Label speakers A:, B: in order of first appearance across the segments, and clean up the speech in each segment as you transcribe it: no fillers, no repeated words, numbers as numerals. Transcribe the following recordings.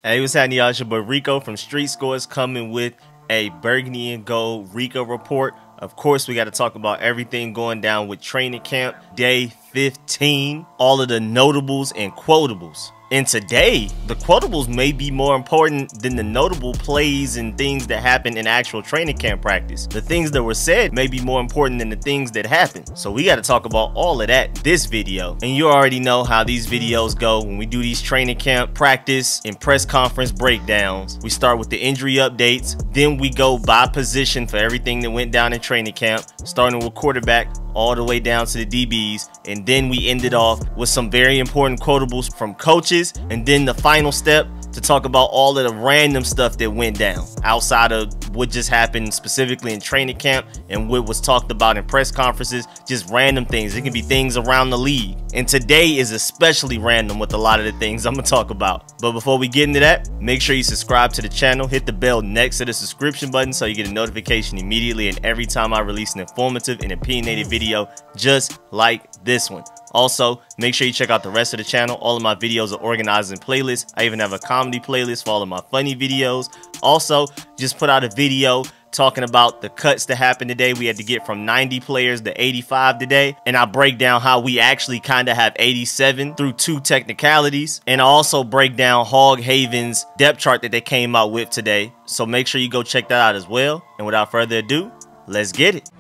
A: Hey, what's happening, y'all? It's your boy Rico from Street Scores coming with a Burgundy and Gold Rico report. Of course, we got to talk about everything going down with training camp, day 15, all of the notables and quotables. And today, the quotables may be more important than the notable plays and things that happen in actual training camp practice. The things that were said may be more important than the things that happened. So we got to talk about all of that this video. And you already know how these videos go when we do these training camp practice and press conference breakdowns. We start with the injury updates, then we go by position for everything that went down in training camp, starting with quarterback all the way down to the DBs, and then we ended off with some very important quotables from coaches, and then the final step to talk about all of the random stuff that went down outside of what just happened specifically in training camp and what was talked about in press conferences. Just random things. It can be things around the league, and today is especially random with a lot of the things I'm gonna talk about. But before we get into that, make sure you subscribe to the channel, hit the bell next to the subscription button so you get a notification immediately and every time I release an informative and opinionated video just like this one. Also, make sure you check out the rest of the channel. All of my videos are organized in playlists. I even have a comedy playlist for all of my funny videos. Also, just put out a video talking about the cuts that happened today. We had to get from 90 players to 85 today, and I break down how we actually kind of have 87 through 2 technicalities, and I also break down Hog Haven's depth chart that they came out with today. So make sure you go check that out as well. And without further ado, let's get it.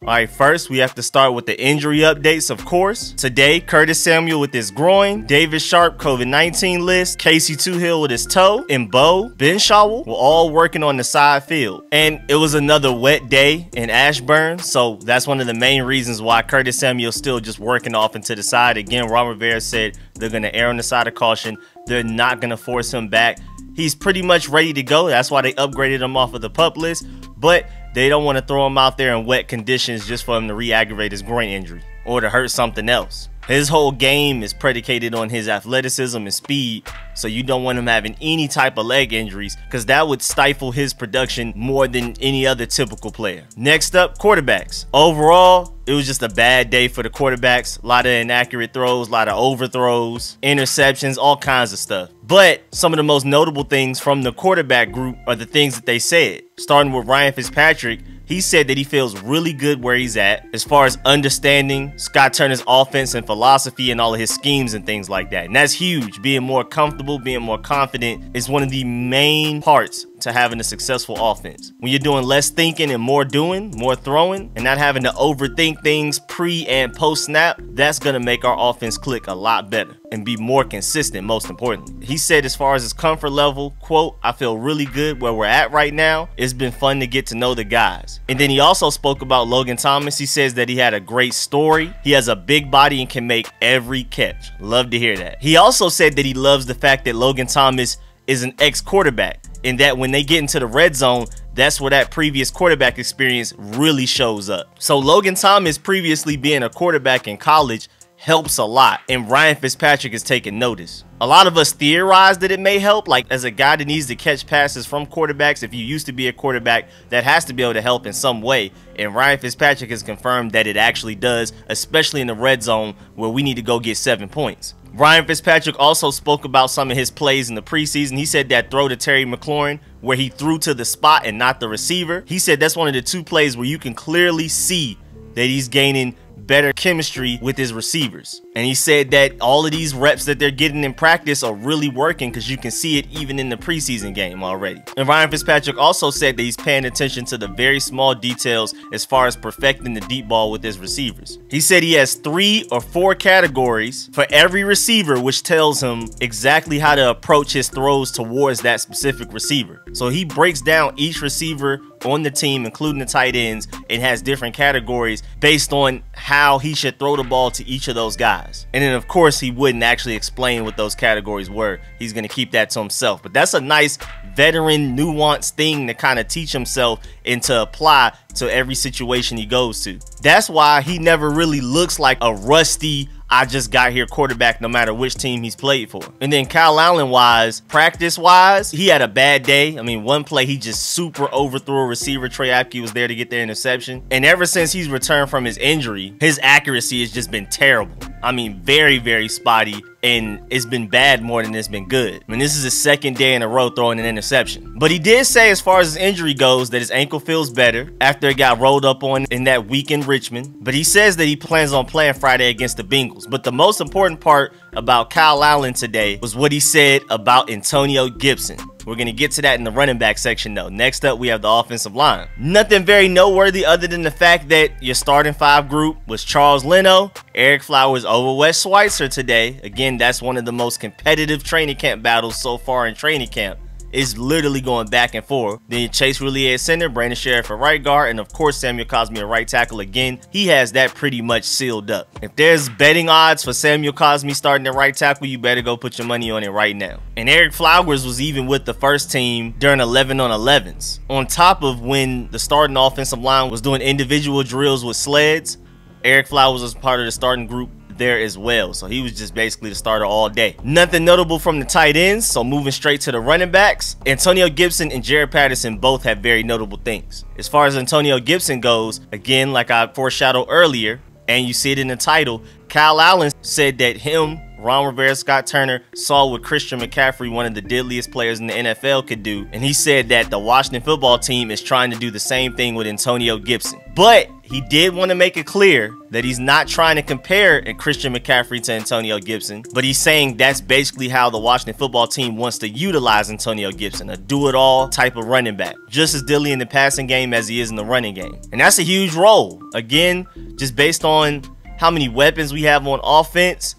A: Alright, first we have to start with the injury updates, of course. Today, Curtis Samuel with his groin, David Sharp COVID-19 list, Casey Toohill with his toe, and Bo Benshawel were all working on the side field. And it was another wet day in Ashburn, so that's one of the main reasons why Curtis Samuel's still just working off into the side. Again, Ron Rivera said they're going to err on the side of caution. They're not going to force him back. He's pretty much ready to go. That's why they upgraded him off of the PUP list, but they don't want to throw him out there in wet conditions just for him to re-aggravate his groin injury or to hurt something else. His whole game is predicated on his athleticism and speed, so you don't want him having any type of leg injuries because that would stifle his production more than any other typical player. Next up, quarterbacks. Overall, it was just a bad day for the quarterbacks. A lot of inaccurate throws, a lot of overthrows, interceptions, all kinds of stuff. But some of the most notable things from the quarterback group are the things that they said. Starting with Ryan Fitzpatrick, he said that he feels really good where he's at as far as understanding Scott Turner's offense and philosophy and all of his schemes and things like that. And that's huge. Being more comfortable, being more confident is one of the main parts to having a successful offense. When you're doing less thinking and more doing, more throwing, and not having to overthink things pre and post snap, that's going to make our offense click a lot better and be more consistent, most importantly. He said as far as his comfort level, quote, "I feel really good where we're at right now. It's been fun to get to know the guys." And then he also spoke about Logan Thomas. He says that he had a great story. He has a big body and can make every catch. Love to hear that. He also said that he loves the fact that Logan Thomas is an ex-quarterback, and that when they get into the red zone, that's where that previous quarterback experience really shows up. So Logan Thomas previously being a quarterback in college helps a lot, and Ryan Fitzpatrick is taking notice. A lot of us theorize that it may help, like as a guy that needs to catch passes from quarterbacks, if you used to be a quarterback, that has to be able to help in some way, and Ryan Fitzpatrick has confirmed that it actually does, especially in the red zone where we need to go get 7 points. Ryan Fitzpatrick also spoke about some of his plays in the preseason. He said that throw to Terry McLaurin where he threw to the spot and not the receiver. He said that's one of the 2 plays where you can clearly see that he's gaining better chemistry with his receivers. And he said that all of these reps that they're getting in practice are really working because you can see it even in the preseason game already. And Ryan Fitzpatrick also said that he's paying attention to the very small details as far as perfecting the deep ball with his receivers. He said he has 3 or 4 categories for every receiver, which tells him exactly how to approach his throws towards that specific receiver. So he breaks down each receiver on the team, including the tight ends, and has different categories based on how he should throw the ball to each of those guys. And then of course he wouldn't actually explain what those categories were. He's going to keep that to himself. But that's a nice veteran nuanced thing to kind of teach himself and to apply to every situation he goes to. That's why he never really looks like a rusty I just got here quarterback no matter which team he's played for. And then Kyle Allen wise, practice wise, he had a bad day. I mean, one play he just super overthrew a receiver. Trey Apke was there to get the interception. And ever since he's returned from his injury, his accuracy has just been terrible. I mean, very, very spotty, and it's been bad more than it's been good. I mean, this is his second day in a row throwing an interception. But he did say, as far as his injury goes, that his ankle feels better after it got rolled up on in that week in Richmond. But he says that he plans on playing Friday against the Bengals. But the most important part about Kyle Allen today was what he said about Antonio Gibson. We're going to get to that in the running back section though. Next up, we have the offensive line. Nothing very noteworthy other than the fact that your starting 5 group was Charles Leno, Ereck Flowers over Wes Schweitzer today. Again, that's one of the most competitive training camp battles so far in training camp. It's literally going back and forth. Then Chase Roullier at center, Brandon Sheriff at right guard, and of course Samuel Cosmi at right tackle. Again, he has that pretty much sealed up. If there's betting odds for Samuel Cosmi starting at right tackle, you better go put your money on it right now. And Ereck Flowers was even with the first team during 11-on-11s. On top of when the starting offensive line was doing individual drills with sleds, Ereck Flowers was part of the starting group there as well. So he was just basically the starter all day. Nothing notable from the tight ends, so moving straight to the running backs. Antonio Gibson and Jaret Patterson both have very notable things. As far as Antonio Gibson goes, again, like I foreshadowed earlier, and you see it in the title, Kyle Allen said that him, Ron Rivera, Scott Turner saw what Christian McCaffrey, one of the deadliest players in the NFL, could do. And he said that the Washington football team is trying to do the same thing with Antonio Gibson. But he did want to make it clear that he's not trying to compare Christian McCaffrey to Antonio Gibson, but he's saying that's basically how the Washington football team wants to utilize Antonio Gibson, a do-it-all type of running back, just as deadly in the passing game as he is in the running game. And that's a huge role. Again, just based on how many weapons we have on offense,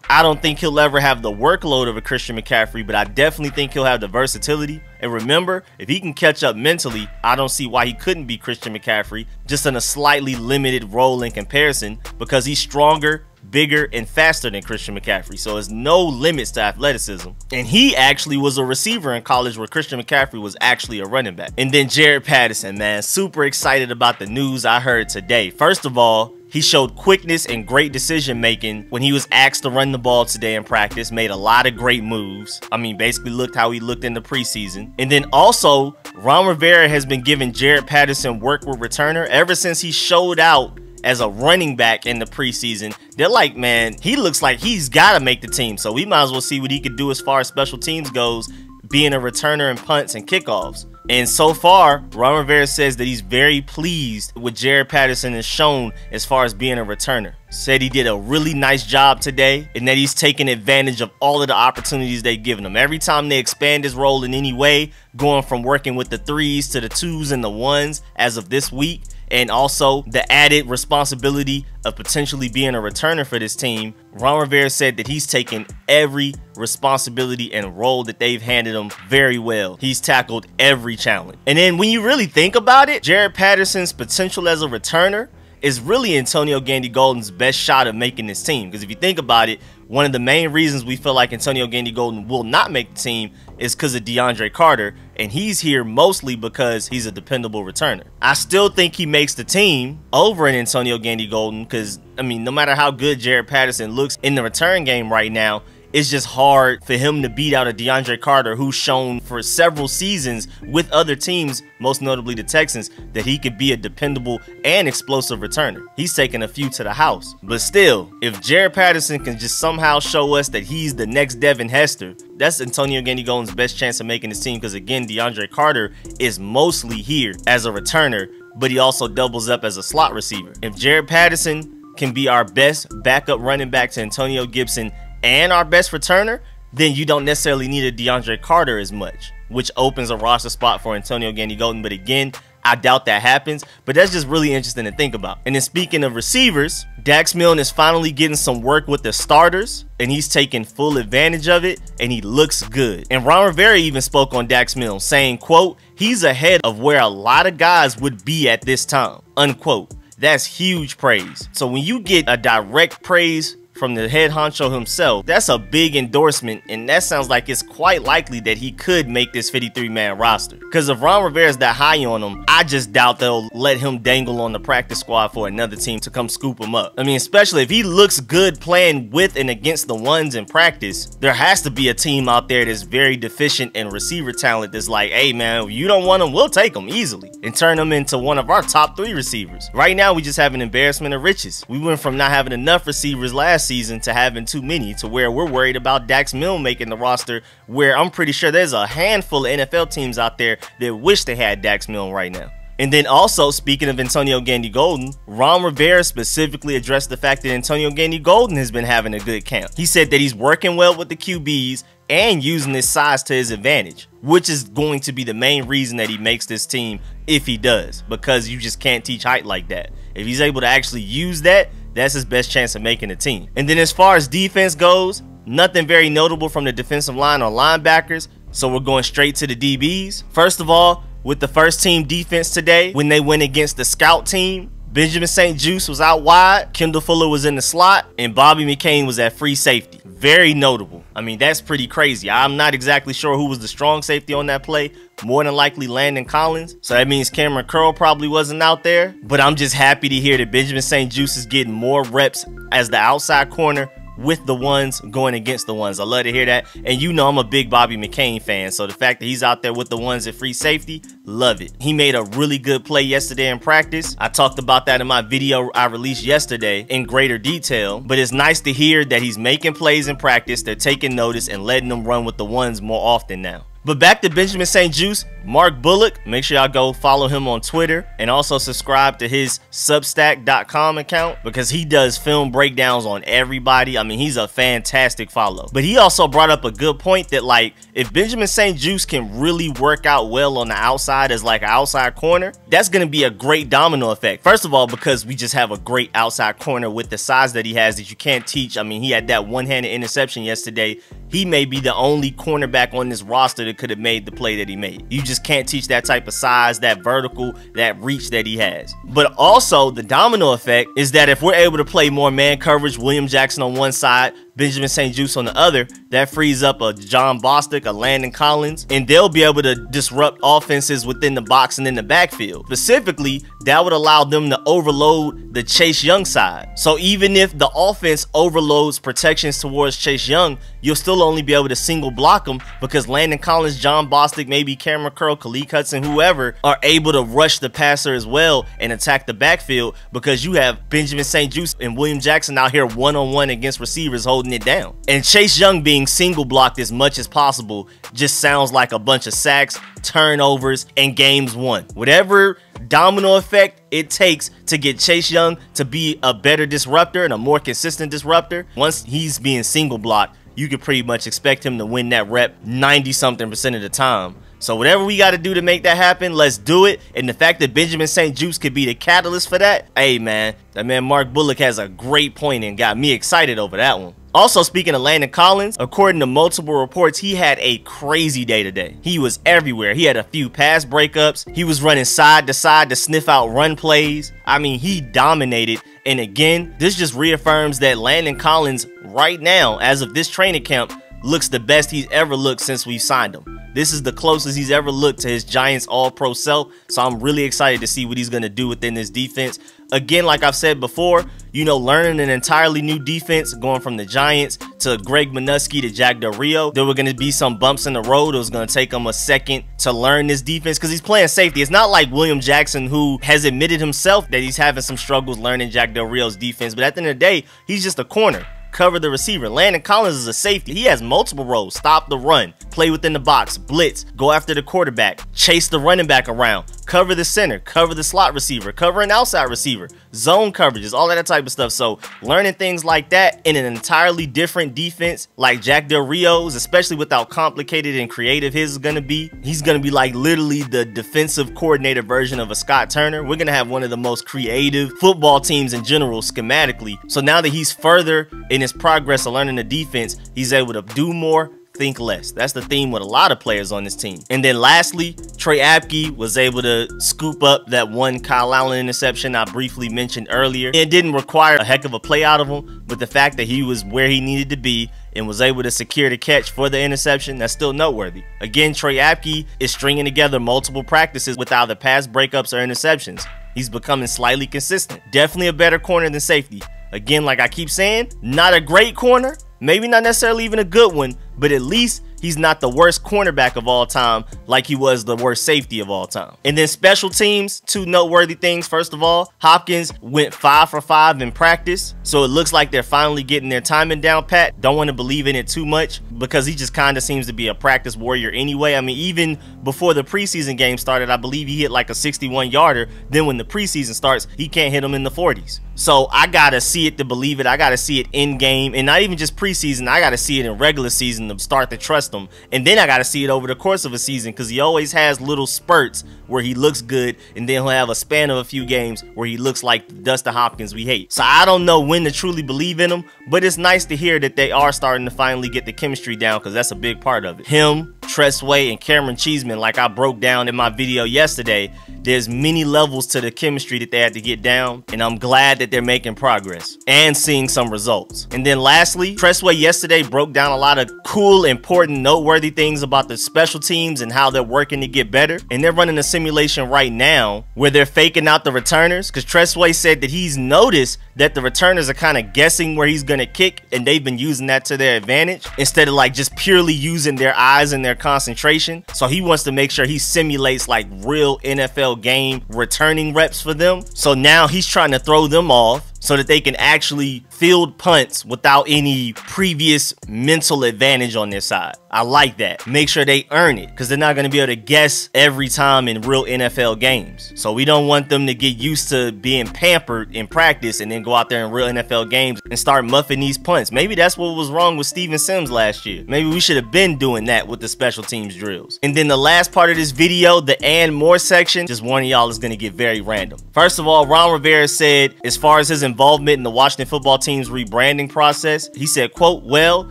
A: I don't think he'll ever have the workload of a Christian McCaffrey, but I definitely think he'll have the versatility. And remember, if he can catch up mentally, I don't see why he couldn't be Christian McCaffrey, just in a slightly limited role in comparison, because he's stronger, bigger, and faster than Christian McCaffrey. So there's no limits to athleticism. And he actually was a receiver in college where Christian McCaffrey was actually a running back. And then Jaret Patterson, man, super excited about the news I heard today. First of all, he showed quickness and great decision making when he was asked to run the ball today in practice, made a lot of great moves. I mean, basically looked how he looked in the preseason. And then also, Ron Rivera has been giving Jaret Patterson work with returner ever since he showed out as a running back in the preseason. They're like, man, he looks like he's got to make the team. So we might as well see what he could do as far as special teams goes, being a returner in punts and kickoffs. And so far, Ron Rivera says that he's very pleased with Jaret Patterson has shown as far as being a returner. Said he did a really nice job today and that he's taken advantage of all of the opportunities they've given him. Every time they expand his role in any way, going from working with the 3s to the 2s and the 1s as of this week, and also the added responsibility of potentially being a returner for this team, Ron Rivera said that he's taken every responsibility and role that they've handed him very well. He's tackled every challenge. And then when you really think about it, Jaret Patterson's potential as a returner is really Antonio Gandy-Golden's best shot of making this team. Because if you think about it, one of the main reasons we feel like Antonio Gandy-Golden will not make the team is because of DeAndre Carter, and he's here mostly because he's a dependable returner. I still think he makes the team over an Antonio Gandy-Golden because, I mean, no matter how good Jaret Patterson looks in the return game right now, it's just hard for him to beat out a DeAndre Carter who's shown for several seasons with other teams, most notably the Texans, that he could be a dependable and explosive returner. He's taken a few to the house. But still, if Jaret Patterson can just somehow show us that he's the next Devin Hester, that's Antonio Gandy-Golden's best chance of making this team because, again, DeAndre Carter is mostly here as a returner, but he also doubles up as a slot receiver. If Jaret Patterson can be our best backup running back to Antonio Gibson and our best returner, then you don't necessarily need a DeAndre Carter as much, which opens a roster spot for Antonio Gandy-Golden. But again, I doubt that happens, but that's just really interesting to think about. And then speaking of receivers, Dax Milne is finally getting some work with the starters, and he's taking full advantage of it, and he looks good. And Ron Rivera even spoke on Dax Milne, saying, quote, he's ahead of where a lot of guys would be at this time, unquote. That's huge praise. So when you get a direct praise from the head honcho himself. That's a big endorsement, and that sounds like it's quite likely that he could make this 53-man roster. Because if Ron Rivera's that high on him, I just doubt they'll let him dangle on the practice squad for another team to come scoop him up. I mean, especially if he looks good playing with and against the ones in practice, there has to be a team out there that's very deficient in receiver talent that's like, hey man, if you don't want him, we'll take him easily and turn him into one of our top 3 receivers. Right now, we just have an embarrassment of riches. We went from not having enough receivers last season to having too many, to where we're worried about Dax Milne making the roster, where I'm pretty sure there's a handful of NFL teams out there that wish they had Dax Milne right now. And then also, speaking of Antonio Gandy-Golden, Ron Rivera specifically addressed the fact that Antonio Gandy-Golden has been having a good camp. He said that he's working well with the QBs and using his size to his advantage, which is going to be the main reason that he makes this team if he does, because you just can't teach height like that. If he's able to actually use that, that's his best chance of making a team. And then as far as defense goes, nothing very notable from the defensive line or linebackers, so we're going straight to the DBs. First of all, with the first team defense today, when they went against the scout team, Benjamin St-Juste was out wide, Kendall Fuller was in the slot, and Bobby McCain was at free safety. Very notable. I mean, that's pretty crazy. I'm not exactly sure who was the strong safety on that play. More than likely Landon Collins. So that means Cameron Curl probably wasn't out there. But I'm just happy to hear that Benjamin St-Juste is getting more reps as the outside corner with the ones going against the ones. I love to hear that. And you know I'm a big Bobby McCain fan, so the fact that he's out there with the ones at free safety, love it. He made a really good play yesterday in practice. I talked about that in my video I released yesterday in greater detail, but it's nice to hear that he's making plays in practice, they're taking notice and letting them run with the ones more often now. But back to Benjamin St-Juste, Mark Bullock, make sure y'all go follow him on Twitter and also subscribe to his Substack.com account because he does film breakdowns on everybody. I mean, he's a fantastic follow. But he also brought up a good point that, like, if Benjamin St-Juste can really work out well on the outside as like an outside corner, that's going to be a great domino effect. First of all, because we just have a great outside corner with the size that he has that you can't teach. I mean, he had that one-handed interception yesterday. He may be the only cornerback on this roster that could have made the play that he made. You just can't teach that type of size, that vertical, that reach that he has. But also the domino effect is that if we're able to play more man coverage, William Jackson on one side, Benjamin St-Juste on the other, that frees up a Jon Bostic, a Landon Collins, and they'll be able to disrupt offenses within the box and in the backfield. Specifically, that would allow them to overload the Chase Young side. So even if the offense overloads protections towards Chase Young, you'll still only be able to single block him because Landon Collins, Jon Bostic, maybe Cameron Curl, Khaleke Hudson, whoever, are able to rush the passer as well and attack the backfield because you have Benjamin St-Juste and William Jackson out here one-on-one against receivers holding it down. And Chase Young being single blocked as much as possible just sounds like a bunch of sacks, turnovers, and games won. Whatever domino effect it takes to get Chase Young to be a better disruptor and a more consistent disruptor, once he's being single blocked, you could pretty much expect him to win that rep 90-something% of the time. So whatever we got to do to make that happen, let's do it. And the fact that Benjamin St-Juste could be the catalyst for that, hey man, that man Mark Bullock has a great point and got me excited over that one. Also, speaking of Landon Collins, according to multiple reports, he had a crazy day today. He was everywhere. He had a few pass breakups. He was running side to side to sniff out run plays. I mean, he dominated. And again, this just reaffirms that Landon Collins right now, as of this training camp, looks the best he's ever looked since we signed him. This is the closest he's ever looked to his Giants All-Pro self, so I'm really excited to see what he's going to do within this defense. Again, like I've said before, you know, learning an entirely new defense, going from the Giants to Greg Minuski to Jack Del Rio, there were going to be some bumps in the road. It was going to take him a second to learn this defense because he's playing safety. It's not like William Jackson, who has admitted himself that he's having some struggles learning Jack Del Rio's defense, but at the end of the day, he's just a corner. Cover the receiver. Landon Collins is a safety. He has multiple roles. Stop the run, play within the box, blitz, go after the quarterback, chase the running back around, cover the center, cover the slot receiver, cover an outside receiver, zone coverages, all that type of stuff. So learning things like that in an entirely different defense like Jack Del Rio's, especially with how complicated and creative his is going to be, he's going to be like literally the defensive coordinator version of a Scott Turner. We're going to have one of the most creative football teams in general schematically. So now that he's further in his progress of learning the defense, he's able to do more, think less. That's the theme with a lot of players on this team. And then lastly, Troy Apke was able to scoop up that one Kyle Allen interception I briefly mentioned earlier. It didn't require a heck of a play out of him, but the fact that he was where he needed to be and was able to secure the catch for the interception, that's still noteworthy. Again, Troy Apke is stringing together multiple practices with either pass breakups or interceptions. He's becoming slightly consistent. Definitely a better corner than safety. Again, like I keep saying, not a great corner, maybe not necessarily even a good one, but at least he's not the worst cornerback of all time like he was the worst safety of all time. And then special teams, two noteworthy things. First of all, Hopkins went 5 for 5 in practice, so it looks like they're finally getting their timing down pat. Don't want to believe in it too much because he just kind of seems to be a practice warrior anyway. I mean, even before the preseason game started, I believe he hit like a 61-yarder. Then when the preseason starts, he can't hit them in the 40s. So I gotta see it to believe it. I gotta see it in game, and not even just preseason. I gotta see it in regular season to start to trust him. And then I gotta see it over the course of a season, because he always has little spurts where he looks good, and then he'll have a span of a few games where he looks like the Dustin Hopkins we hate. So I don't know when to truly believe in him, but it's nice to hear that they are starting to finally get the chemistry down, because that's a big part of it. Him, Tress Way, and Cameron Cheeseman, like I broke down in my video yesterday, there's many levels to the chemistry that they had to get down, and I'm glad that they're making progress and seeing some results. And then lastly, Tress Way yesterday broke down a lot of cool, important, noteworthy things about the special teams and how they're working to get better. And they're running a simulation right now where they're faking out the returners, because Tress Way said that he's noticed that the returners are kind of guessing where he's gonna kick, and they've been using that to their advantage instead of like just purely using their eyes and their concentration. So he wants to make sure he simulates like real NFL game returning reps for them. So now he's trying to throw them off so that they can actually field punts without any previous mental advantage on their side. I like that. Make sure they earn it, because they're not going to be able to guess every time in real NFL games. So we don't want them to get used to being pampered in practice and then go out there in real NFL games and start muffing these punts. Maybe that's what was wrong with Steven Sims last year. Maybe we should have been doing that with the special teams drills. And then the last part of this video, the and more section, just warning y'all, is going to get very random. First of all, Ron Rivera said, as far as his involvement in the Washington football team's rebranding process, he said, quote, "Well,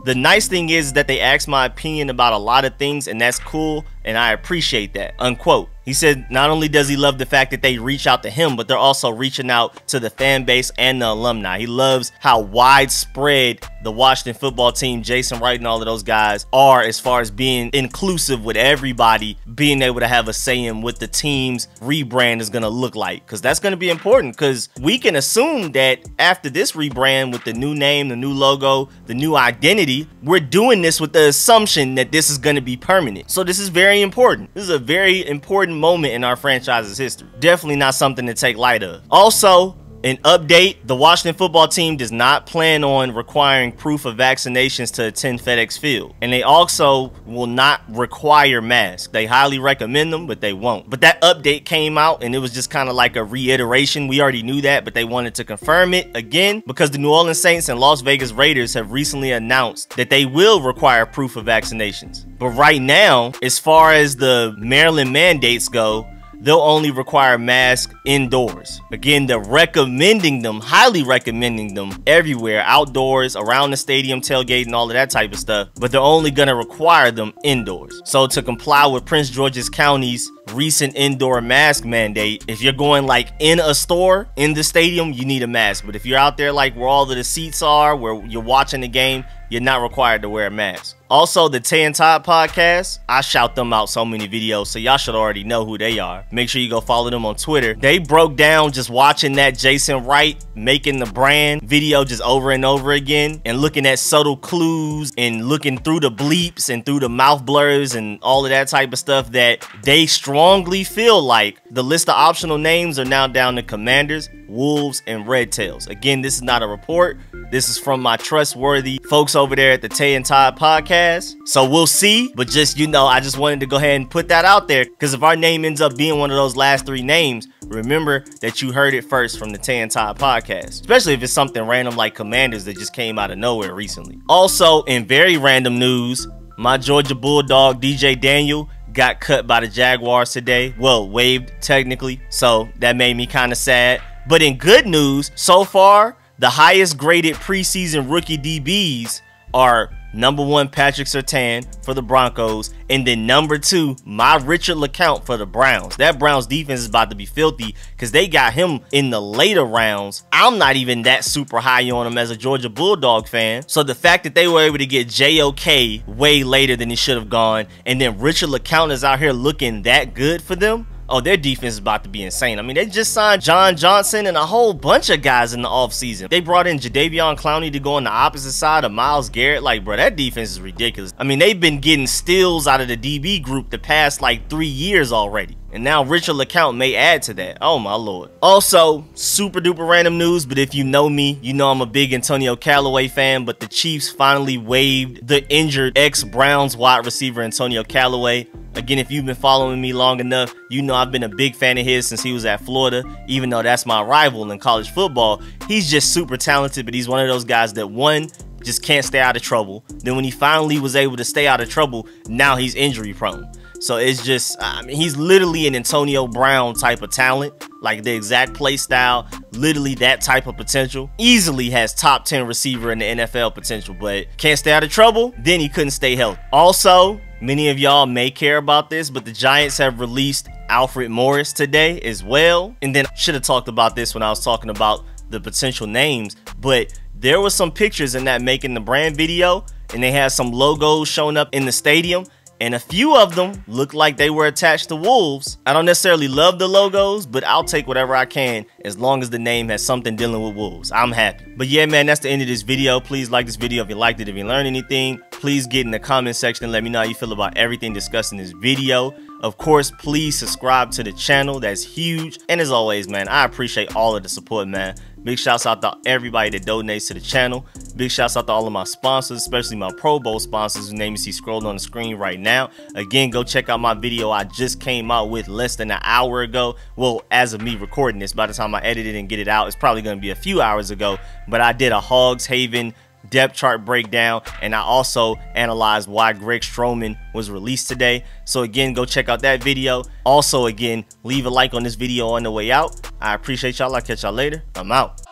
A: the nice thing is that they asked my opinion about a lot of things, and that's cool, and I appreciate that," unquote. He said not only does he love the fact that they reach out to him, but they're also reaching out to the fan base and the alumni. He loves how widespread the Washington football team, Jason Wright and all of those guys are, as far as being inclusive with everybody, being able to have a say in what the team's rebrand is going to look like. Because that's going to be important, because we can assume that after this rebrand with the new name, the new logo, the new identity, we're doing this with the assumption that this is going to be permanent. So this is very important. This is a very important moment in our franchise's history. Definitely not something to take light of. Also, an update, the Washington football team does not plan on requiring proof of vaccinations to attend FedEx Field. And they also will not require masks. They highly recommend them, but they won't. But that update came out, and it was just kind of like a reiteration. We already knew that, but they wanted to confirm it again, because the New Orleans Saints and Las Vegas Raiders have recently announced that they will require proof of vaccinations. But right now, as far as the Maryland mandates go, they'll only require masks indoors. Again, they're recommending them, highly recommending them everywhere, outdoors, around the stadium, tailgate, and all of that type of stuff, but they're only going to require them indoors. So to comply with Prince George's County's recent indoor mask mandate, if you're going like in a store, in the stadium, you need a mask. But if you're out there like where all of the seats are, where you're watching the game, you're not required to wear a mask. Also, the Tay and Todd podcast, I shout them out so many videos, so y'all should already know who they are. Make sure you go follow them on Twitter. They broke down just watching that Jason Wright making the brand video just over and over again, and looking at subtle clues and looking through the bleeps and through the mouth blurs and all of that type of stuff, that they strongly feel like the list of optional names are now down to Commanders, Wolves, and Red Tails. Again, this is not a report. This is from my trustworthy folks over there at the Tay and Todd podcast. So we'll see, but just, you know, I just wanted to go ahead and put that out there, because if our name ends up being one of those last 3 names, remember that you heard it first from the Tay and Todd podcast, especially if it's something random like Commanders that just came out of nowhere recently. Also, in very random news, my Georgia Bulldog DJ Daniel got cut by the Jaguars today. Well, waived technically, so that made me kind of sad. But in good news, so far, the highest graded preseason rookie DBs are number 1, Patrick Surtain for the Broncos, and then number 2, my Richard LeCounte for the Browns. That Browns defense is about to be filthy because they got him in the later rounds. I'm not even that super high on him as a Georgia Bulldog fan. So the fact that they were able to get JOK way later than he should have gone, and then Richard LeCounte is out here looking that good for them, oh, their defense is about to be insane. I mean, they just signed John Johnson and a whole bunch of guys in the offseason. They brought in Jadeveon Clowney to go on the opposite side of Myles Garrett. Like, bro, that defense is ridiculous. I mean, they've been getting steals out of the DB group the past, like, 3 years already. And now Richard LeCounte may add to that. Oh, my Lord. Also, super duper random news, but if you know me, you know I'm a big Antonio Callaway fan, but the Chiefs finally waived the injured ex-Browns wide receiver Antonio Callaway. Again, if you've been following me long enough, you know I've been a big fan of his since he was at Florida, even though that's my rival in college football. He's just super talented, but he's one of those guys that, one, just can't stay out of trouble. Then when he finally was able to stay out of trouble, now he's injury prone. So it's just, I mean, he's literally an Antonio Brown type of talent, like the exact play style, literally that type of potential. Easily has top 10 receiver in the NFL potential, but can't stay out of trouble, then he couldn't stay healthy. Also, many of y'all may care about this, but the Giants have released Alfred Morris today as well. And then I should have talked about this when I was talking about the potential names, but there was some pictures in that Making the Brand video, and they had some logos showing up in the stadium, and a few of them look like they were attached to Wolves. I don't necessarily love the logos, but I'll take whatever I can as long as the name has something dealing with Wolves. I'm happy. But yeah, man, that's the end of this video. Please like this video if you liked it. If you learned anything, please get in the comment section and let me know how you feel about everything discussed in this video. Of course, please subscribe to the channel. That's huge. And as always, man, I appreciate all of the support, man. Big shouts out to everybody that donates to the channel. Big shouts out to all of my sponsors, especially my Pro Bowl sponsors, whose name you see scrolled on the screen right now. Again, go check out my video I just came out with less than an hour ago. Well, as of me recording this, by the time I edit it and get it out, it's probably going to be a few hours ago. But I did a Hogs Haven depth chart breakdown, and I also analyzed why Greg Stroman was released today. So again, go check out that video. Also, again, leave a like on this video on the way out. I appreciate y'all. I'll catch y'all later. I'm out.